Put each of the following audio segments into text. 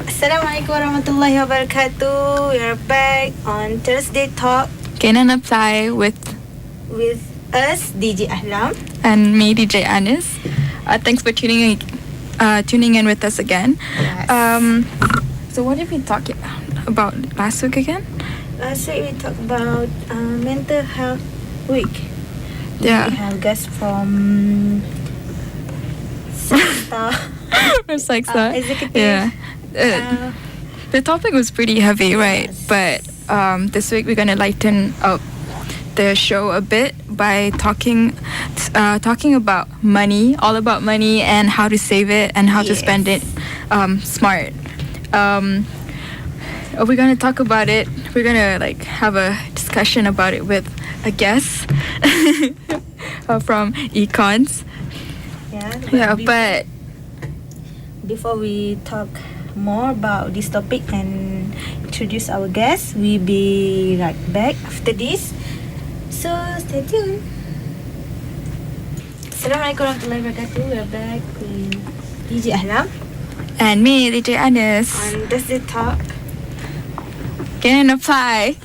Assalamualaikum warahmatullahi wabarakatuh. We are back on Thursday Talk Gain and Apply with us, DJ AHLAAM. and me, DJ Anis. Thanks for tuning in with us again. Yes. So what did we talk about last week again? Last week we talked about Mental Health Week. Yeah. We have guests from It's like that. executive. Yeah. The topic was pretty heavy, right? Yes. But this week we're gonna lighten up the show a bit by talking about money, all about money and how to save it and how to spend it smart. We're gonna talk about it. We're gonna have a discussion about it with a guest from Econs. Yeah, but before we talk more about this topic and introduce our guests, we'll be right back after this. So stay tuned. Assalamualaikum warahmatullahi wabarakatuh. We're back with DJ AHLAAM and me, DJ Anis, on Thursday Talk. Gain and Apply.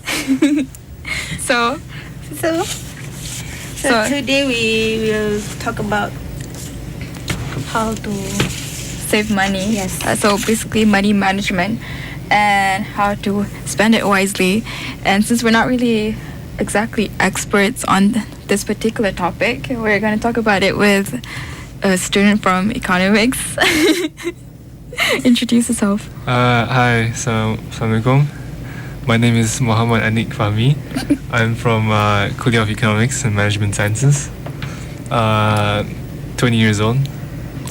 So today we will talk about how to save money. Yes. So basically money management and how to spend it wisely. And since we're not really exactly experts on this particular topic, we're going to talk about it with a student from economics. Introduce yourself. Hi, Assalamualaikum. My name is Muhammad Aniq Fahmi. I'm from Kuliah of Economics and Management Sciences. 20 years old.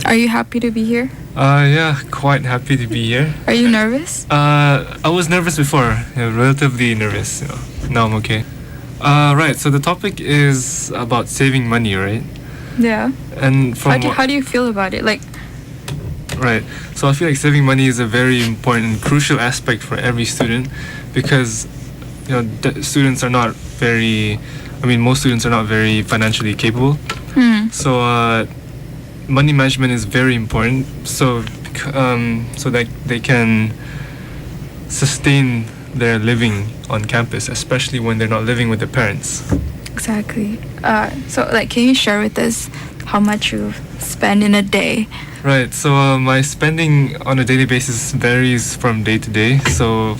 Are you happy to be here? Yeah, quite happy to be here. Are you nervous? I was nervous before, relatively nervous. Now I'm okay. Right, so the topic is about saving money, right? Yeah. And from how do you feel about it? Right. So I feel like saving money is a very important and crucial aspect for every student because students are not very, most students are not very financially capable. So money management is very important so that they can sustain their living on campus, especially when they're not living with their parents. Exactly. So can you share with us how much you spend in a day? Right, so my spending on a daily basis varies from day to day. So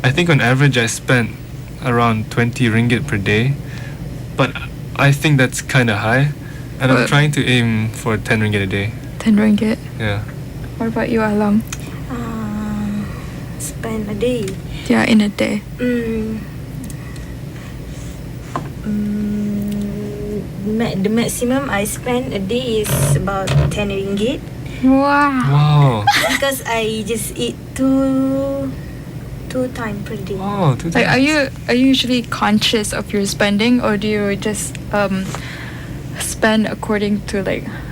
I think on average I spent around 20 ringgit per day, but I think that's kind of high, and I'm trying to aim for 10 ringgit a day. 10 ringgit? Yeah. What about you, AHLAAM? Spend a day. Yeah, in a day. The maximum I spend a day is about 10 ringgit. Wow. Because I just eat two times per day. Oh, 2 times. Are you usually conscious of your spending, or do you just spend according to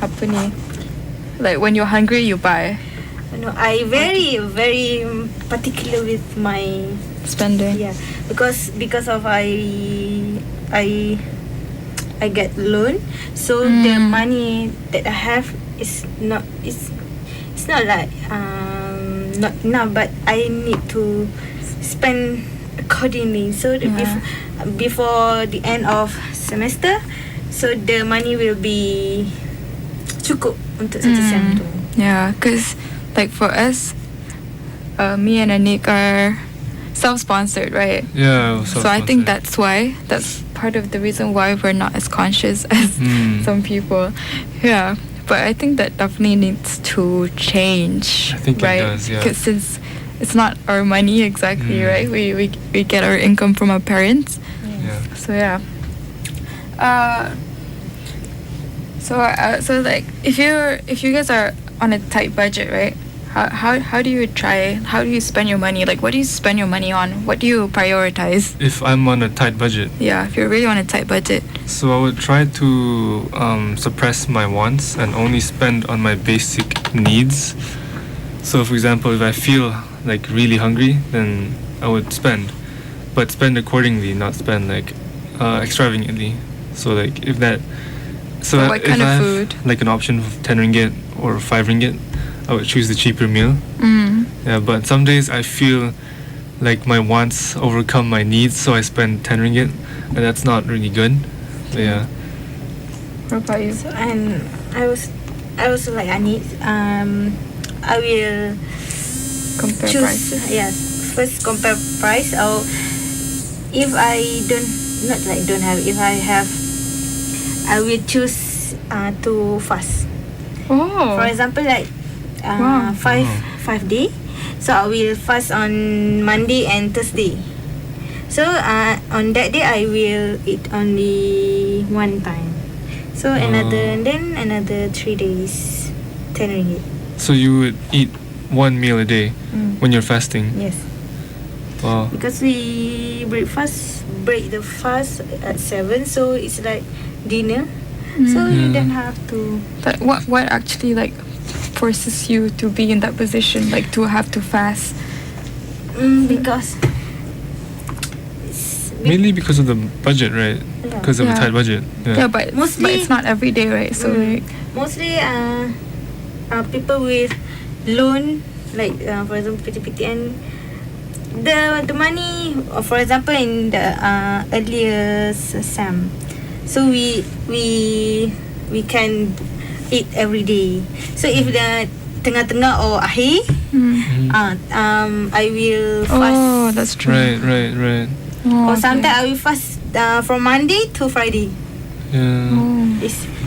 apa ni? When you're hungry you buy? No, I very particular with my spending. Yeah, because of I get loan, so the money that I have is not like not enough, but I need to spend accordingly. So before the end of semester, so the money will be cukup untuk satu sem tu. Yeah, because for us, me and Aniq are self-sponsored, right? Yeah, so I think that's part of the reason why we're not as conscious as some people. Yeah, but I think that definitely needs to change. I think right? It does, yeah. Because since it's not our money exactly, right? We get our income from our parents. Yeah. So yeah. So if you guys are on a tight budget, right? How do you spend your money? What do you spend your money on? What do you prioritize? If I'm on a tight budget. Yeah, if you're really on a tight budget. So I would try to suppress my wants and only spend on my basic needs. So for example, if I feel really hungry, then I would spend. But spend accordingly, not spend extravagantly. So if that... So what kind of food? An option of 10 ringgit or 5 ringgit, I would choose the cheaper meal. Yeah, but some days I feel like my wants overcome my needs, so I spend 10 ringgit, and that's not really good. But yeah. What about you? So and I was like Aniq. I will Compare choose. prices. Yes, first compare price. Or if I don't have. If I have, I will choose to fast. Oh. For example, like Wow. five day. So I will fast on Monday and Thursday. So on that day I will eat only one time. So another 3 days, 10 ringgit. So you would eat one meal a day when you're fasting? Yes. Wow. Because we break the fast at 7, so it's like dinner. So you don't have to. But what actually like forces you to be in that position, like to have to fast? Because Mainly because of the budget, right? Yeah. Because of a tight budget. Yeah, but Mostly- it's not every day, right? So like, mostly people with loan, like for example PTPTN, the money, for example in the earlier SAM, so we can eat every day. So if the tengah-tengah or akhir, I will fast. oh, that's true. Right. Oh, Or okay. sometimes I will fast from Monday to Friday. Yeah.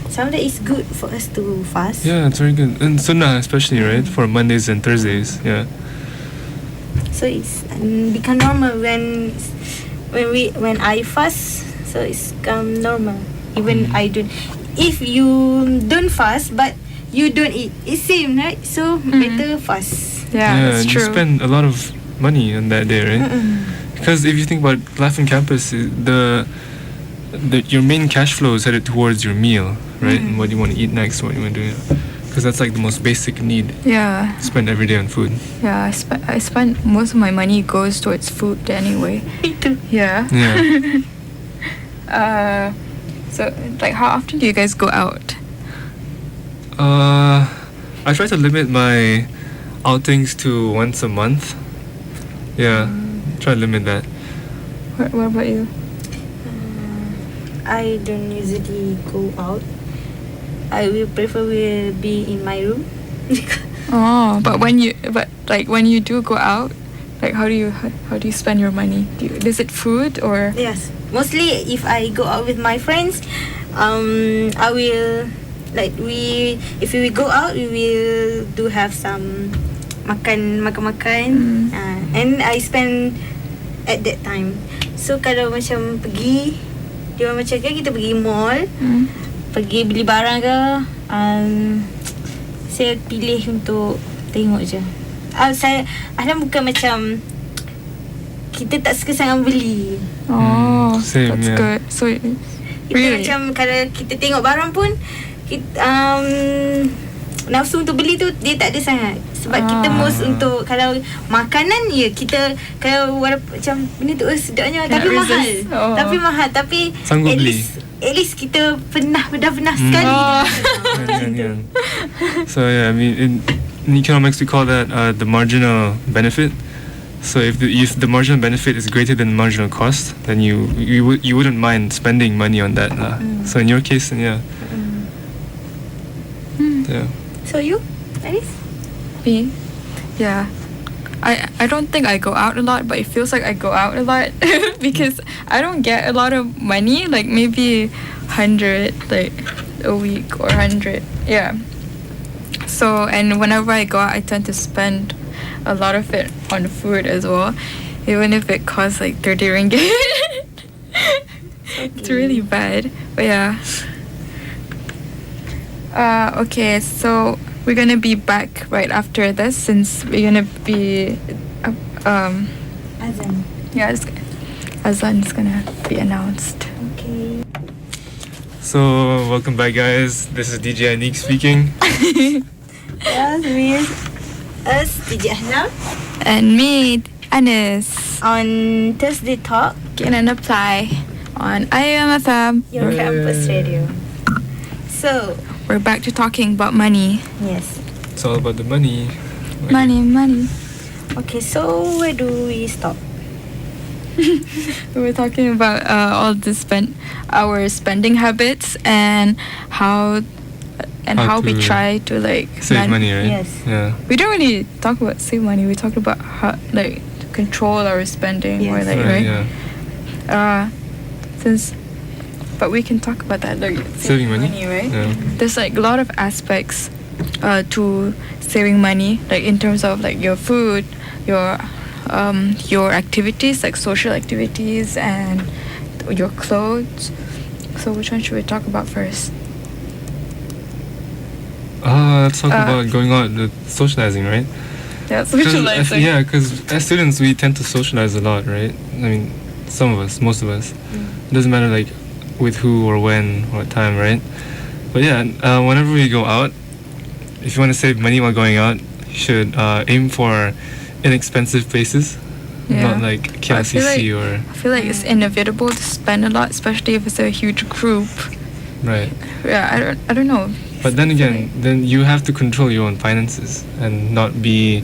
Sometimes it's good for us to fast. Yeah, it's very good. And sunnah especially, right? For Mondays and Thursdays. Yeah. So it's become normal when I fast. So it's become normal. Even I don't. If you don't fast but you don't eat, it's same, right? So better fast. Yeah, that's and true. you spend a lot of money on that day, right? Because if you think about life on campus, your main cash flow is headed towards your meal, right? And what you want to eat next, what you want to do. Because that's like the most basic need. Yeah, Spend every day on food. yeah. I spend most of my money goes towards food anyway. Me too. Yeah. Yeah. So like, how often do you guys go out? I try to limit my outings to once a month. Yeah. Try to limit that. What about you? I don't usually go out. I will prefer will be in my room. Oh, but when you do go out, like how do you spend your money? Is it food or? Yes, mostly if I go out with my friends, I will if we go out, we will do have some makan, and I spend at that time. So kalau macam pergi, dia orang macam kan kita pergi mall, pergi beli barang ke, saya pilih untuk tengok je. Saya bukan macam kita tak suka sangat beli. Oh, Same, that's yeah. good. So Kita really? macam kalau kita tengok barang pun kita, nafsu untuk beli tu dia tak ada sangat. Sebab kita most untuk kalau makanan kita kalau macam benda tu sedapnya tapi Cannot mahal. resist. Oh. Tapi mahal tapi Sanggup beli. at least kita dah pernah sekali. Yeah. So yeah, I mean in economics we call that the marginal benefit. So if the marginal benefit is greater than the marginal cost, then you wouldn't mind spending money on that. So in your case, then yeah. Yeah. So you, Anis? Me? Yeah. I don't think I go out a lot, but it feels like I go out a lot because I don't get a lot of money, like maybe 100 like a week or 100. Yeah. So, and whenever I go out, I tend to spend a lot of it on food as well, even if it costs like 30 ringgit. It's really bad. But yeah. Okay, so we're gonna be back right after this since we're gonna be Azan. yeah, Azan is gonna be announced. Okay. So welcome back, guys. This is DJ Aniq speaking. Yes, with us, DJ AHLAAM, And me, Anis, on Thursday Talk, get an apply on Iium. your campus radio. So, We're back to talking about money. yes. it's all about the money. Money. Okay, so where do we stop? We were talking about all the our spending habits and how we to try to like Save money, right? Yes. Yeah. We don't really talk about save money. We talked about how like to control our spending or Yes. like right. Yeah. But we can talk about that like Saving money. right? Yeah. There's like a lot of aspects to saving money, like in terms of like your food, your activities, like social activities, and your clothes. So which one should we talk about first? Let's talk about going out, socializing, right? Yeah, socializing. Because as students we tend to socialize a lot, right? I mean, some of us, most of us. It doesn't matter like with who or when, what time, right? But yeah, whenever we go out, if you want to save money while going out, you should aim for inexpensive places, not like KLCC or. I feel like it's inevitable to spend a lot, especially if it's a huge group. Right. Yeah, I don't know. But then again, then you have to control your own finances and not be,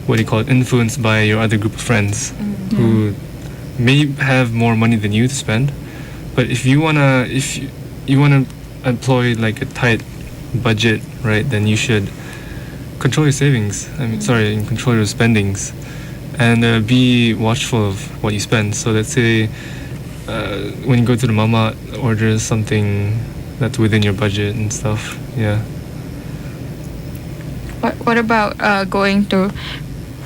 what do you call it, influenced by your other group of friends who may have more money than you to spend. But if you wanna employ like a tight budget, right, then you should control your savings. And control your spendings, and be watchful of what you spend. So let's say when you go to the mama, order something that's within your budget and stuff. Yeah. What about going to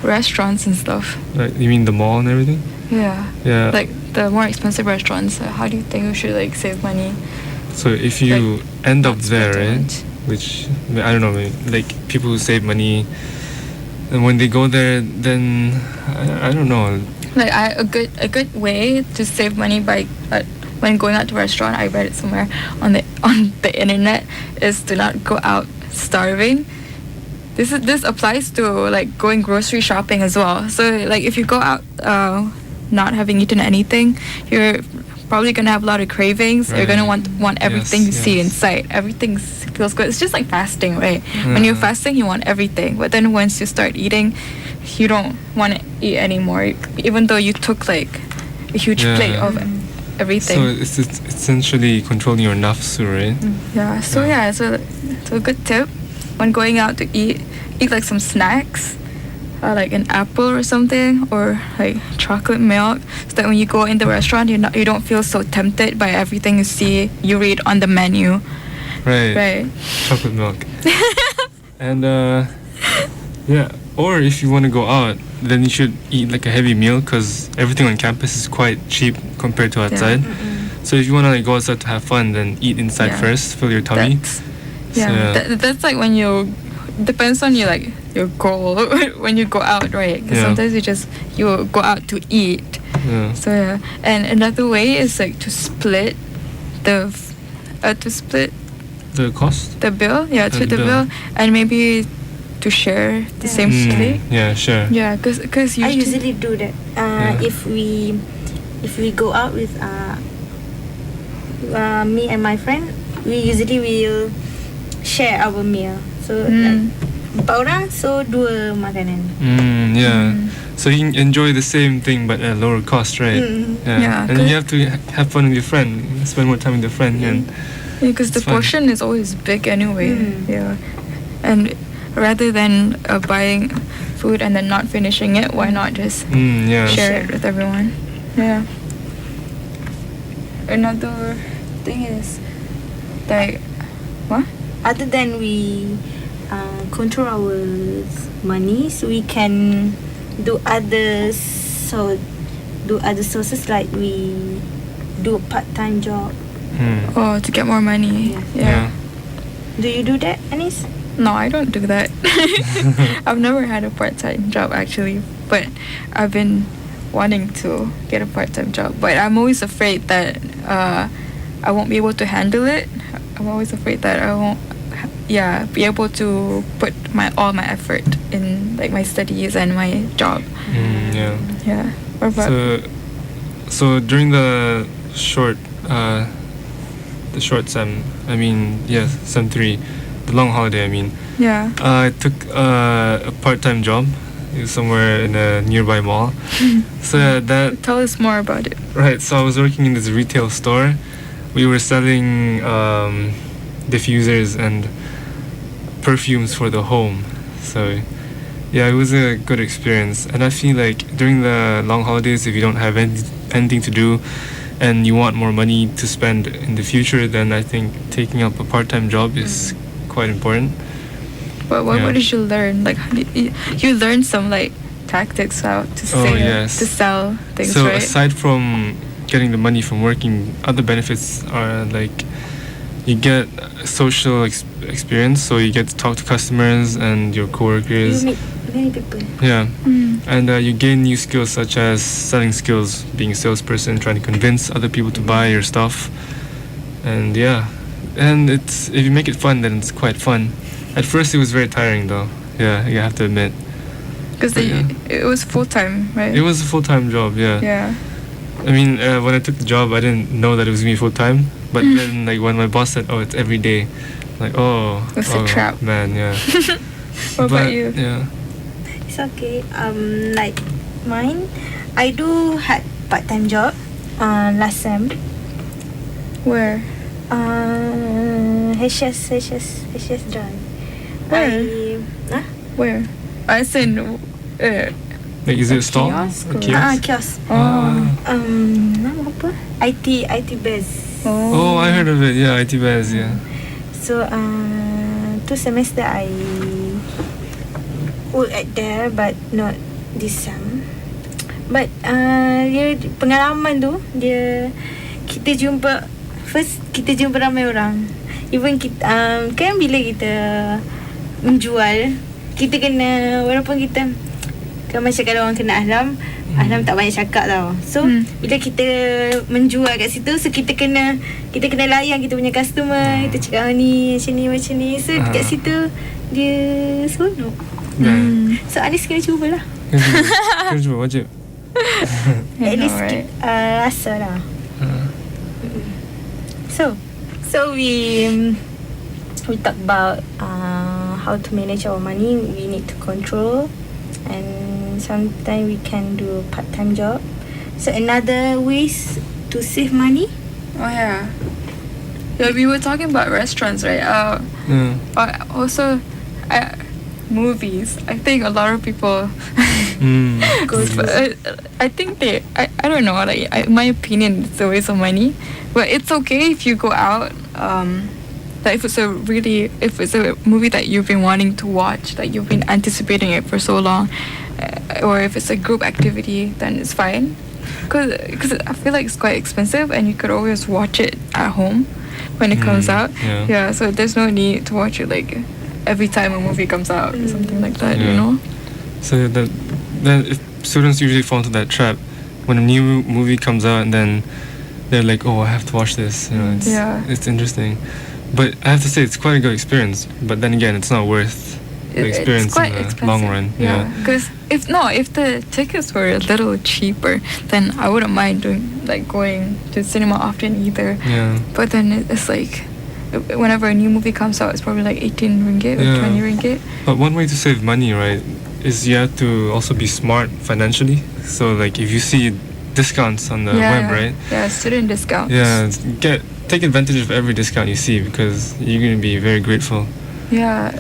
restaurants and stuff? Like, you mean the mall and everything? Yeah. Yeah. Like the more expensive restaurants. How do you think we should like save money? So if you Like, end up not there, spend too right? much. Which I don't know, like people who save money, and when they go there, then I don't know. Like a good way to save money by when going out to a restaurant, I read it somewhere on the internet, is to not go out starving. This applies to like going grocery shopping as well. So like if you go out not having eaten anything, you're probably gonna have a lot of cravings. You're gonna want everything you see in sight. Everything feels good. It's just like fasting, right? When you're fasting, you want everything, but then once you start eating, you don't want to eat anymore, even though you took like a huge plate of everything. So it's essentially controlling your nafsu, right? So a good tip when going out to eat like some snacks, like an apple or something, or like chocolate milk, so that when you go in the restaurant, you don't feel so tempted by everything you read on the menu. Right. Chocolate milk. And or if you want to go out, then you should eat like a heavy meal, because everything on campus is quite cheap compared to outside. So if you want to like go outside to have fun, then eat inside first, fill your tummy. That's like when depends on your goal when you go out, right? Because sometimes you go out to eat. So and another way is like to split the cost, the bill. Split the bill, and maybe to share the same plate. Yeah, sure. Yeah, because I usually do that. If we go out with me and my friend, we usually will share our meal. So like empat orang, so dua makanan. So you can enjoy the same thing but at a lower cost, right? And then you have to have fun with your friend, spend more time with your friend. And because the portion is always big anyway. And rather than buying food and then not finishing it, why not just share it with everyone? Another thing is like what? Other than we control our money, so we can do other sources, like we do a part-time job. To get more money. Do you do that, Anis? No, I don't do that. I've never had a part-time job actually, but I've been wanting to get a part-time job. But I'm always afraid that I won't be able to handle it. I'm always afraid that I won't be able to put all my effort in like my studies and my job. What about so during the short sem, sem 3, the long holiday, Yeah. I took a part-time job somewhere in a nearby mall. So that Tell us more about it. right. So I was working in this retail store. We were selling diffusers and perfumes for the home. So yeah, it was a good experience. And I feel like during the long holidays, if you don't have anything to do and you want more money to spend in the future, then I think taking up a part-time job is quite important. But what Yeah. did you learn? Like, how did you learned some like tactics how to Oh, yes. to sell things, So right? aside from getting the money from working, other benefits are like you get social experience. So you get to talk to customers and your You coworkers. meet many people. Yeah. Mm. And you gain new skills such as selling skills, being a salesperson, trying to convince other people to buy your stuff. And yeah, and it's if you make it fun, then it's quite fun. At first, it was very tiring though. Yeah, you have to admit. Because Yeah. it was full time, right? It was a full-time job. Yeah. Yeah. I mean, when I took the job, I didn't know that it was gonna be full-time. But then, like when my boss said, "Oh, it's every day," like, "Oh, It's a trap. man." Yeah. What But, about you? Yeah. It's okay. Like mine, I do had part-time job. Last sem. Where? HS Drive. Where? Huh? Where? I said. Like, is it a stall? kiosk A or- kiosk? Kiosk. Oh. Nama apa? IT Base. Oh, I heard of it. Yeah, IT Baz. Yeah. So 2 semester I work at there, but not this sem. But dia pengalaman tu, dia kita jumpa ramai orang. Even kita kan bila kita menjual, kita kena, walaupun kita kan macam kalau orang kena Ahlam tak banyak cakap tau. So bila kita menjual kat situ, so kita kena layan kita punya customer. Kita cakap ni macam ni. So kat situ dia seronok. So Anis kena cubalah. Kena cuba wajib. At least right? rasa lah. So we talk about how to manage our money. We need to control, and sometimes we can do part-time job. So another ways to save money. Oh yeah. Yeah, we were talking about restaurants, right? Also, movies. I think a lot of people. I think I don't know. Like, in my opinion, it's a waste of money. But it's okay if you go out. Like if it's a movie that you've been wanting to watch, that you've been anticipating it for so long, or if it's a group activity, then it's fine. Because I feel like it's quite expensive, and you could always watch it at home when it comes out. Yeah. So there's no need to watch it like every time a movie comes out or something like that. You know. So then if students usually fall into that trap when a new movie comes out, and then they're like, "Oh, I have to watch this." You know, it's interesting. But I have to say, it's quite a good experience. But then again, it's not worth the experience in the expensive. long run. Yeah. Because if the tickets were a little cheaper, then I wouldn't mind going to cinema often either. Yeah. But then it's like, whenever a new movie comes out, it's probably like 18 ringgit or 20 ringgit. But one way to save money, right, is you have to also be smart financially. So like if you see discounts on the web, right? Yeah, student discounts. Yeah, take advantage of every discount you see, because you're going to be very grateful. Yeah,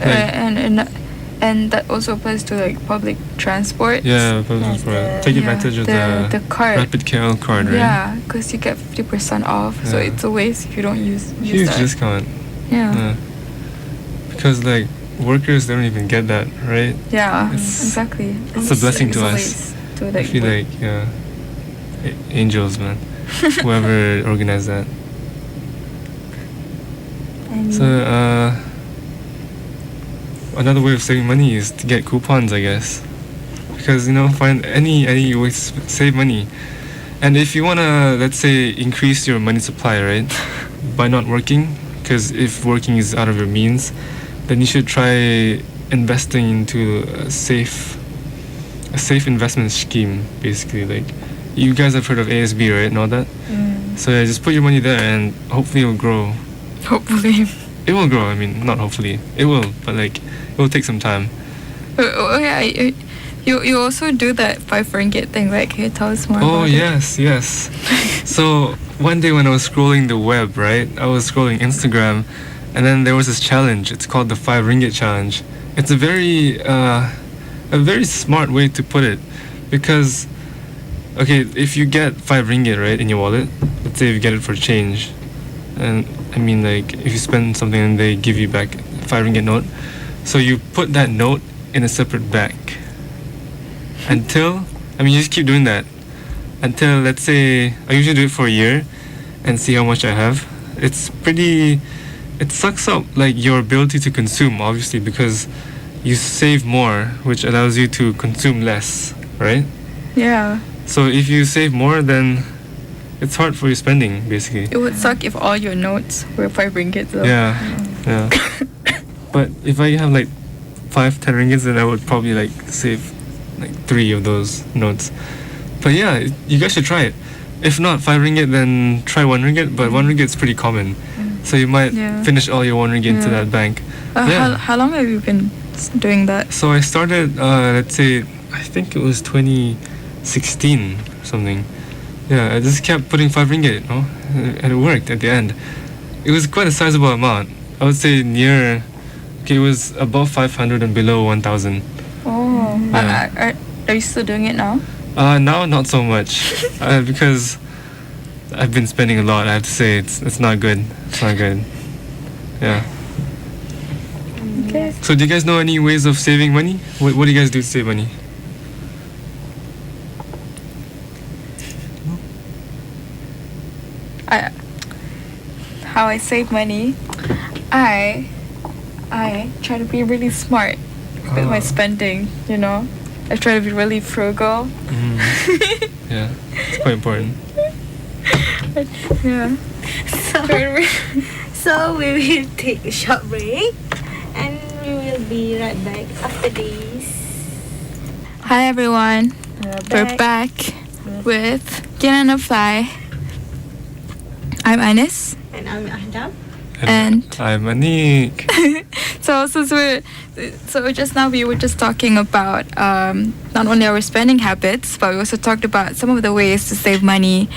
and that also applies to like public transport. Yeah, public transport. Take advantage of the card. Rapid KL card, right? Yeah, because you get 50% off. So it's a waste if you don't use Huge that. discount. Yeah. Because like workers, they don't even get that, right? Yeah, It's- exactly. It's a blessing to a us. waste to, I feel like angels, man. Whoever organized that. So another way of saving money is to get coupons, I guess, because find any way to save money. And if you wanna, let's say, increase your money supply, right, by not working, because if working is out of your means, then you should try investing into a safe investment scheme, basically. Like, you guys have heard of ASB, right, and all that? So yeah, just put your money there and hopefully it'll grow. Hopefully. it will grow. I mean, not hopefully, it will, but like it will take some time. Oh yeah, you also do that 5 ringgit thing, right? Can you tell us more Oh about yes. So one day when I was scrolling the web, right? I was scrolling Instagram, and then there was this challenge. It's called the 5 ringgit challenge. It's a very smart way to put it, because okay, if you get 5 ringgit right in your wallet, let's say if you get it for change, and I mean like if you spend something and they give you back 5 ringgit note, so you put that note in a separate bank until, I mean, you just keep doing that until, let's say, I usually do it for a year and see how much I have. It sucks up like your ability to consume, obviously, because you save more, which allows you to consume less, right? Yeah. So if you save more, then it's hard for your spending, basically. It would suck if all your notes were 5 ringgit though. Yeah. But if I have like 5, 10 ringgits, then I would probably like save like 3 of those notes. But yeah, you guys should try it. If not 5 ringgit, then try 1 ringgit. But 1 ringgit is pretty common, so you might finish all your 1 ringgit into that bank. How long have you been doing that? So I started, let's say, I think it was 2016 or something. Yeah, I just kept putting 5 ringgit, and it worked at the end. It was quite a sizable amount. I would say it was above 500 and below 1,000. Oh, Yeah. are you still doing it now? Now not so much, because I've been spending a lot. I have to say it's not good. It's not good. Yeah. Okay. So do you guys know any ways of saving money? What do you guys do to save money? How I save money, I try to be really smart with my spending. I try to be really frugal. Yeah, it's quite important. Yeah. So we will take a short break, and we will be right back after this. Hi everyone, we're back with Get on a Fly. I'm Anis. And I'm Ahdam. And I'm Aniq. So just now we were just talking about not only our spending habits, but we also talked about some of the ways to save money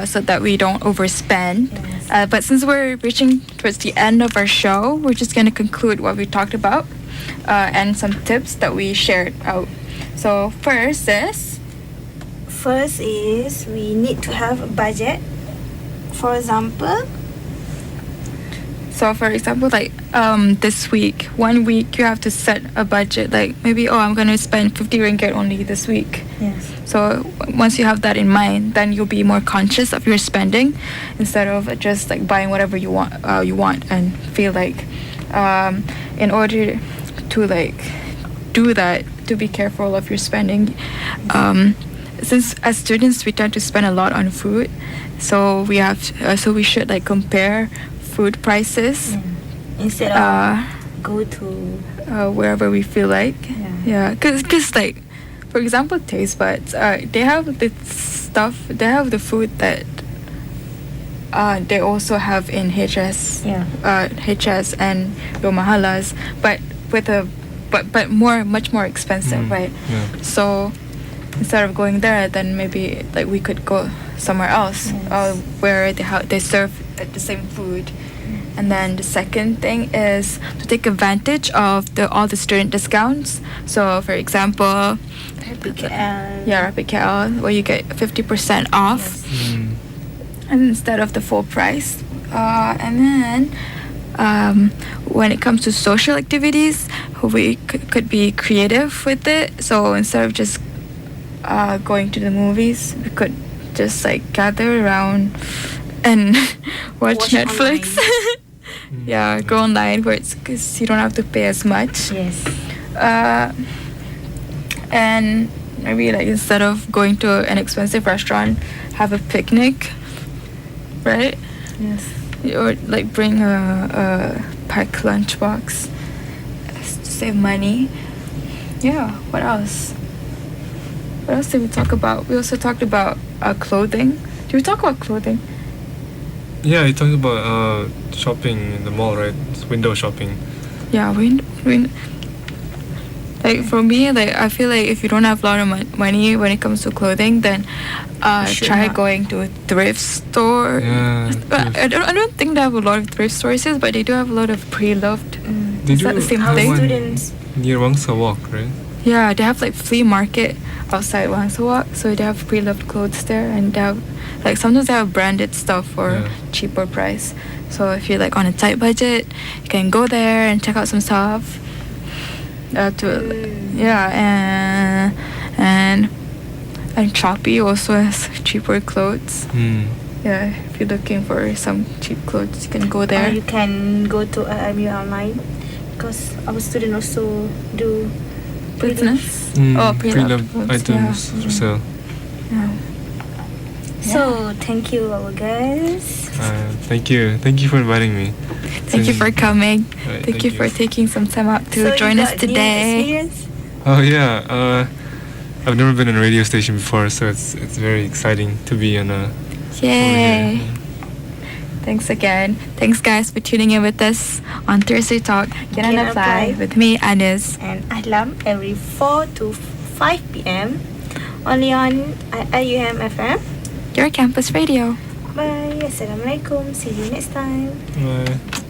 so that we don't overspend. Yes. But since we're reaching towards the end of our show, we're just going to conclude what we talked about and some tips that we shared out. So first is we need to have a budget. For example, like this week, 1 week you have to set a budget, like maybe I'm going to spend 50 ringgit only this week. yes. So once you have that in mind, then you'll be more conscious of your spending instead of just like buying whatever you want and feel like in order to like do that, to be careful of your spending. Since as students we tend to spend a lot on food, so we should like compare food prices Instead of go to wherever we feel like. Yeah, cause like for example, taste buds. They have the food that they also have in HS and Romahalas, but much more expensive, right? Yeah. So instead of going there, then maybe like we could go somewhere else where they serve the same food. And then the second thing is to take advantage of all the student discounts. So for example, Rapid KL. Rapid KL, where you get 50% off, and instead of the full price. And then when it comes to social activities, we could be creative with it. So instead of just going to the movies, we could just like gather around and watch Netflix. Yeah, go online where because you don't have to pay as much. Yes. And maybe like instead of going to an expensive restaurant, have a picnic, right? Yes. Or like bring a packed lunchbox to save money. Yeah. What else? What else did we talk about? We also talked about clothing. Did we talk about clothing? Yeah, you talking about shopping in the mall, right? It's window shopping. Yeah, like for me, like I feel like if you don't have a lot of money when it comes to clothing, then should try not. going to a thrift store. Yeah, But I don't think they have a lot of thrift stores, but they do have a lot of pre-loved. They Is that do the same have thing? one Students. near Wangsa Walk, right? Yeah, they have like flea market outside Wangsawak, so they have pre-loved clothes there, and they have like sometimes they have branded stuff for Yeah. cheaper price. So if you're like on a tight budget, you can go there and check out some stuff. Yeah, and Shopee also has cheaper clothes. Yeah, if you're looking for some cheap clothes, you can go there. You can go to online because our student also do Business. Mm, pre-loved pre-loved clothes, items yeah. for sale. Yeah. So thank you, our guys. Thank you for inviting me. Thank you for coming. Right, Thank you for taking some time out to So join you us got new today. experience? Oh yeah, I've never been on a radio station before, so it's very exciting to be on a. Yay! over here. Thanks again. Thanks guys for tuning in with us on Thursday Talk. Get on Get apply Apply. with me, Anis. And AHLAAM every 4 to 5 p.m. only on Iium FM. Your campus radio. Bye. Assalamualaikum. See you next time. Bye.